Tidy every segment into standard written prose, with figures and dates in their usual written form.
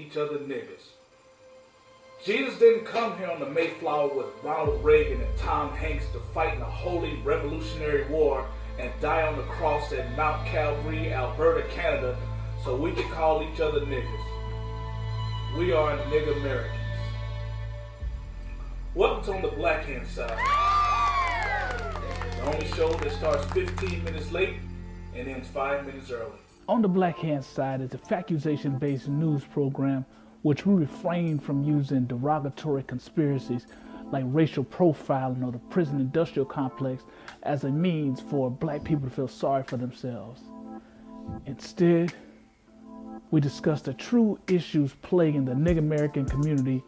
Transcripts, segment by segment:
each other niggas. Jesus didn't come here on the Mayflower with Ronald Reagan and Tom Hanks to fight in a holy revolutionary war and die on the cross at Mount Calvary, Alberta, Canada, so we can call each other niggas. We are nigga Americans. Welcome to On the Black Hand Side, the only show that starts 15 minutes late and ends 5 minutes early. On the Black Hand Side is a fact-accusation-based news program which we refrain from using derogatory conspiracies like racial profiling or the prison industrial complex as a means for black people to feel sorry for themselves. Instead, we discuss the true issues plaguing the nigga American community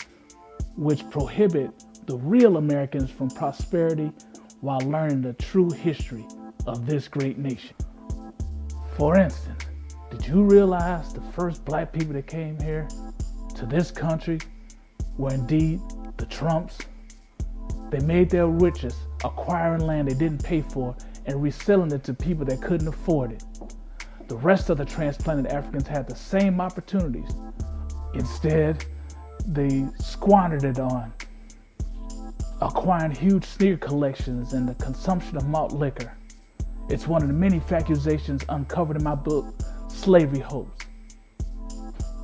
which prohibit the real Americans from prosperity while learning the true history of this great nation. For instance, did you realize the first black people that came here to this country were indeed the Trumps? They made their riches acquiring land they didn't pay for and reselling it to people that couldn't afford it. The rest of the transplanted Africans had the same opportunities. Instead, they squandered it on acquiring huge sneaker collections and the consumption of malt liquor. It's one of the many accusations uncovered in my book, Slavery Hopes,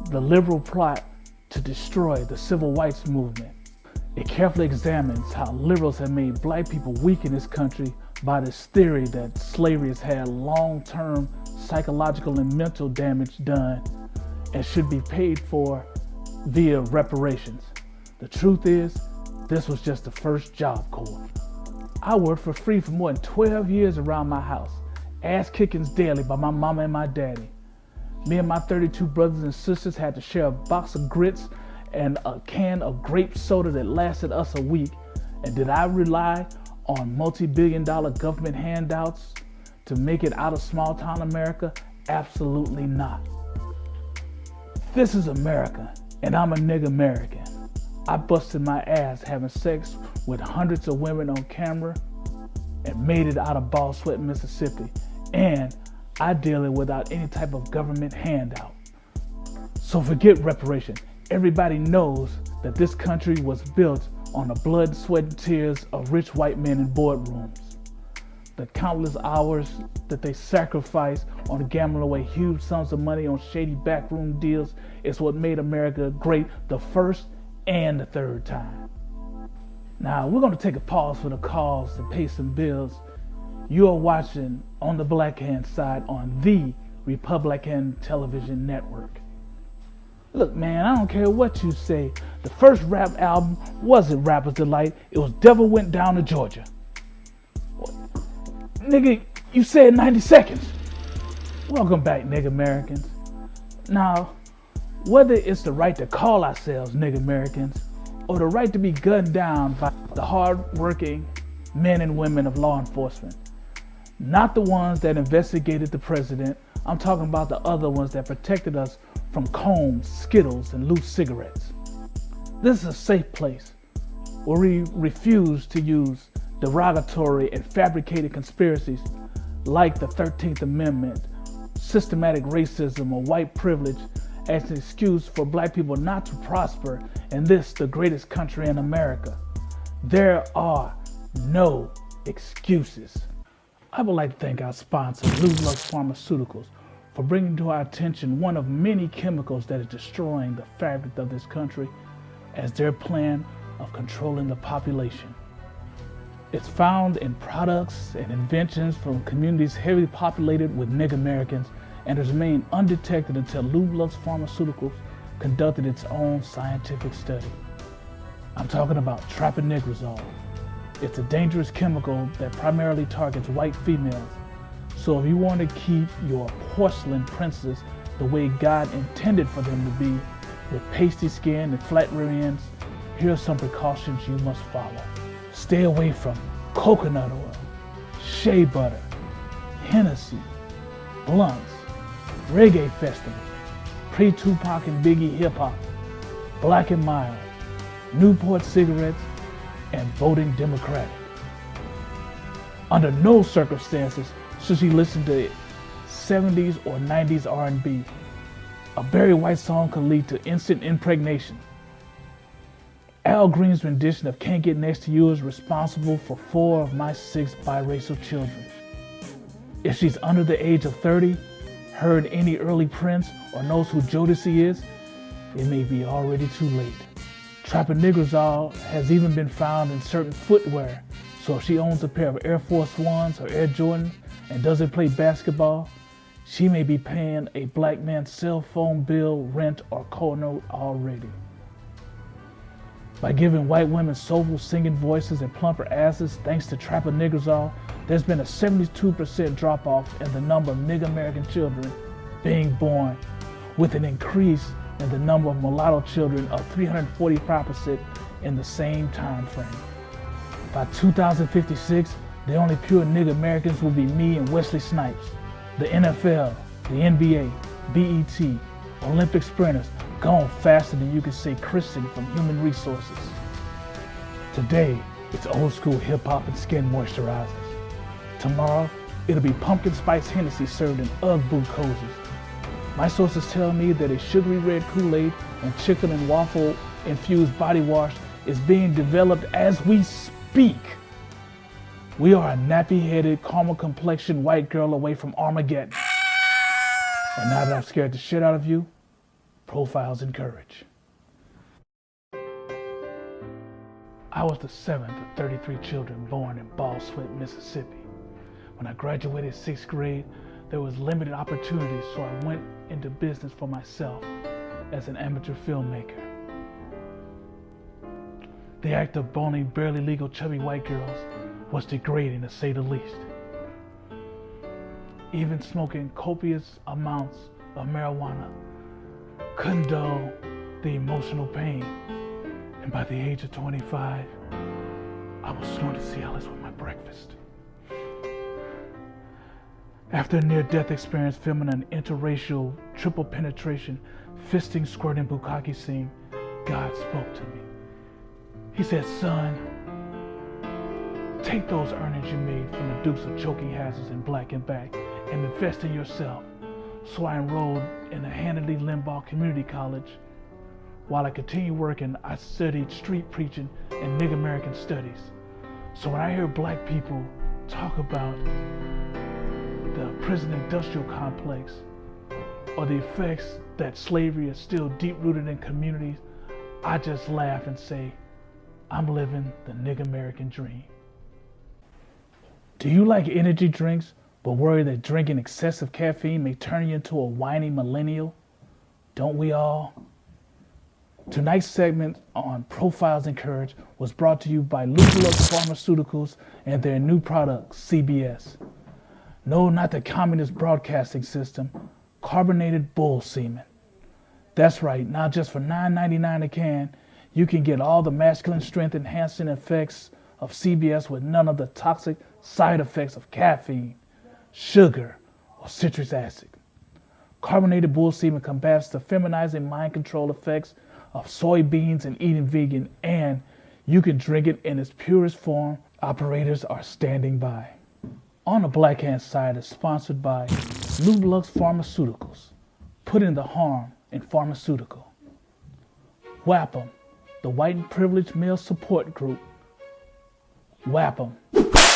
the liberal plot to destroy the civil rights movement. It carefully examines how liberals have made black people weak in this country by this theory that slavery has had long-term psychological and mental damage done and should be paid for via reparations. The truth is, this was just the first Job Corps. I worked for free for more than 12 years around my house, ass kickings daily by my mama and my daddy. Me and my 32 brothers and sisters had to share a box of grits and a can of grape soda that lasted us a week. And did I rely on multi-billion-dollar government handouts to make it out of small-town America? Absolutely not. This is America, and I'm a nigga American. I busted my ass having sex with hundreds of women on camera and made it out of Ball Sweat, Mississippi. And I did it without any type of government handout. So forget reparation. Everybody knows that this country was built on the blood, sweat, and tears of rich white men in boardrooms. The countless hours that they sacrificed on gambling away huge sums of money on shady backroom deals is what made America great the first and the third time. Now, we're going to take a pause for the calls to pay some bills. You are watching On the Black Hand Side on the Republican Television Network. Look, man, I don't care what you say. The first rap album wasn't Rapper's Delight. It was Devil Went Down to Georgia. Nigga, you said 90 seconds. Welcome back, nigga Americans. Now, whether it's the right to call ourselves nigga Americans or the right to be gunned down by the hard-working men and women of law enforcement, not the ones that investigated the president, I'm talking about the other ones that protected us from combs, Skittles, and loose cigarettes. This is a safe place where we refuse to use derogatory and fabricated conspiracies like the 13th Amendment, systematic racism, or white privilege as an excuse for black people not to prosper in this, the greatest country in America. There are no excuses. I would like to thank our sponsor, Lux Pharmaceuticals, for bringing to our attention one of many chemicals that is destroying the fabric of this country as their plan of controlling the population. It's found in products and inventions from communities heavily populated with nigga Americans and has remained undetected until Lux Pharmaceuticals conducted its own scientific study. I'm talking about tropinigrazole. It's a dangerous chemical that primarily targets white females. So if you want to keep your porcelain princess the way God intended for them to be, with pasty skin and flat rear ends, here are some precautions you must follow. Stay away from coconut oil, shea butter, Hennessy, blunts, reggae festivals, pre-Tupac and Biggie hip-hop, Black and Mild, Newport cigarettes, and voting Democratic. Under no circumstances should you listen to 70s or 90s R&B. A Barry White song could lead to instant impregnation. Al Green's rendition of Can't Get Next to You is responsible for 4 of my 6 biracial children. If she's under the age of 30, heard any early Prince, or knows who Jodeci is, it may be already too late. Tropinigrazole has even been found in certain footwear, so if she owns a pair of Air Force Ones or Air Jordan and doesn't play basketball, she may be paying a black man's cell phone bill, rent, or co-note already. By giving white women soulful singing voices and plumper asses thanks to Tropinigrazole, there's been a 72% drop-off in the number of nigger American children being born, with an increase in the number of mulatto children of 345% in the same time frame. By 2056, the only pure nigger Americans will be me and Wesley Snipes. The NFL, the NBA, BET, Olympic sprinters, gone faster than you can say Kristen from Human Resources. Today, it's old school hip hop and skin moisturizers. Tomorrow, it'll be pumpkin spice Hennessy served in Ugg boot cozies. My sources tell me that a sugary red Kool-Aid and chicken and waffle infused body wash is being developed as we speak. We are a nappy-headed, caramel complexioned white girl away from Armageddon. And now that I've scared the shit out of you, profiles in courage. I was the 7th of 33 children born in Ball Sweat, Mississippi. When I graduated 6th grade, there was limited opportunities, so I went into business for myself as an amateur filmmaker. The act of boning barely legal chubby white girls was degrading, to say the least. Even smoking copious amounts of marijuana couldn't dull the emotional pain. And by the age of 25, I was snorting Cialis with my breakfast. After a near-death experience filming an interracial triple penetration, fisting, squirting bukkake scene, God spoke to me. He said, "Son, take those earnings you made from the dupes of choking hazards and black and back and invest in yourself." So I enrolled in the Jones Limbaugh Community College. While I continued working, I studied street preaching and Nigger American studies. So when I hear black people talk about the prison industrial complex or the effects that slavery is still deep-rooted in communities, I just laugh and say, I'm living the Nigger American dream. Do you like energy drinks but worry that drinking excessive caffeine may turn you into a whiny millennial? Don't we all? Tonight's segment on Profiles in Courage was brought to you by Lupulux Pharmaceuticals and their new product, CBS. No, not the communist broadcasting system, carbonated bull semen. That's right, now just for $9.99 a can, you can get all the masculine strength enhancing effects of CBS with none of the toxic side effects of caffeine, sugar, or citric acid. Carbonated bull semen combats the feminizing mind control effects of soybeans and eating vegan, and you can drink it in its purest form. Operators are standing by. On the Black Hand Side is sponsored by Lupulux Pharmaceuticals, putting the harm in pharmaceutical. WAPM, the White and Privileged Male Support Group. WAPM,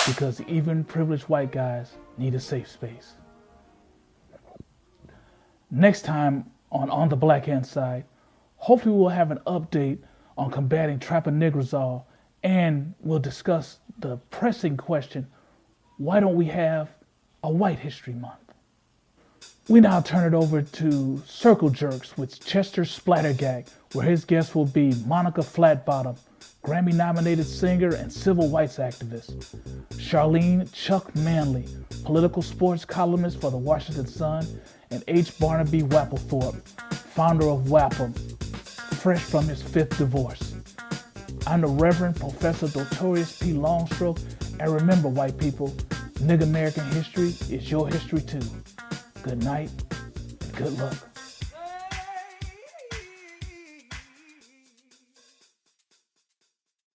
because even privileged white guys need a safe space. Next time on the Black Hand Side, hopefully we'll have an update on combating Tropinigrazole, and we'll discuss the pressing question, why don't we have a White History Month? We now turn it over to Circle Jerks with Chester Splattergag, where his guest will be Monica Flatbottom, Grammy-nominated singer and civil rights activist. Charlene Chuck Manley, political sports columnist for the Washington Sun, and H. Barnaby Wapplethorpe, founder of WAPM, fresh from his 5th divorce. I'm the Reverend Professor Dotorius P. Longstroke, and remember, white people, Nigger American history is your history too. Good night, and good luck.